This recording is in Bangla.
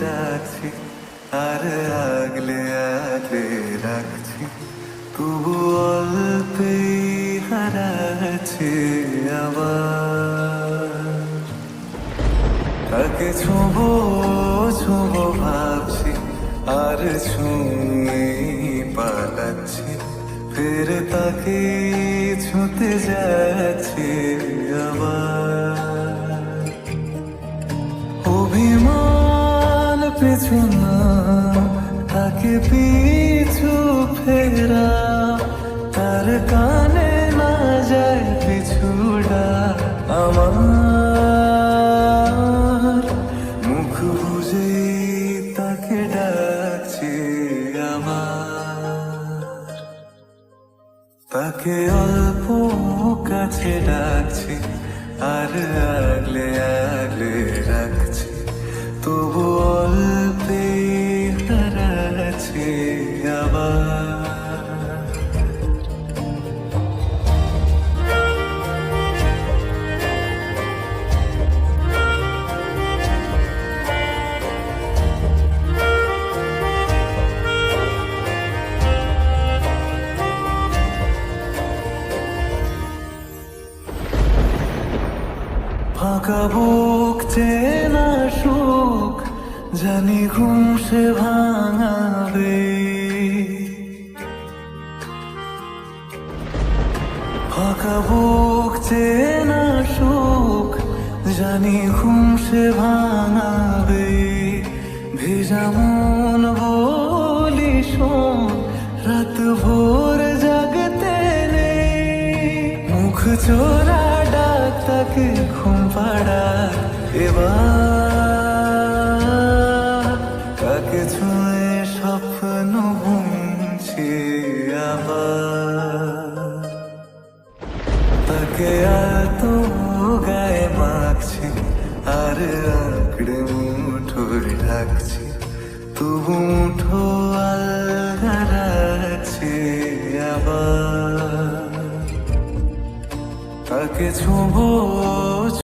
ডাকছি আর আগলে আগলে রাখছি, তবু অল্পেই হারাচ্ছি আবার। তাকে ছোঁবো ছোঁবো ভাবছি আর ছুঁয়ে পালাচ্ছি, ফের তাকে ছুঁতে যাচ্ছি আবার। অভিমান পিছু না, তাকে পিছু ফেরা, তার কানে না যায় পিছুড়া আমার। মুখ বুঝে তাকে ডাকছি আমার, তাকে অল্প কাছে ডাকছি আর আগলে আগলে রাখছি, তবু অল্পে হারাচ্ছি আবার। ফাঁকা বুক চেনা সুখ জানি ঘুম সে ভাঙাবে, ফাঁকা বুক চেনা সুখ জানি ঘুম সে ভাঙাবে। ভেজা মন বলি শোন, রাত ভোর জাগতে নেই, মুখ চোরা ডাক তাকে ঘুম পাড়া এবার। তাকে ছুঁয়ে স্বপ্ন বুনছি আবার, তাকে এত গায়ে মাখছি আর আঁকড়ে মুঠোর ঢাকছি, তবু মুঠো আলগা রাখছি আবার। তাকে ছোঁবো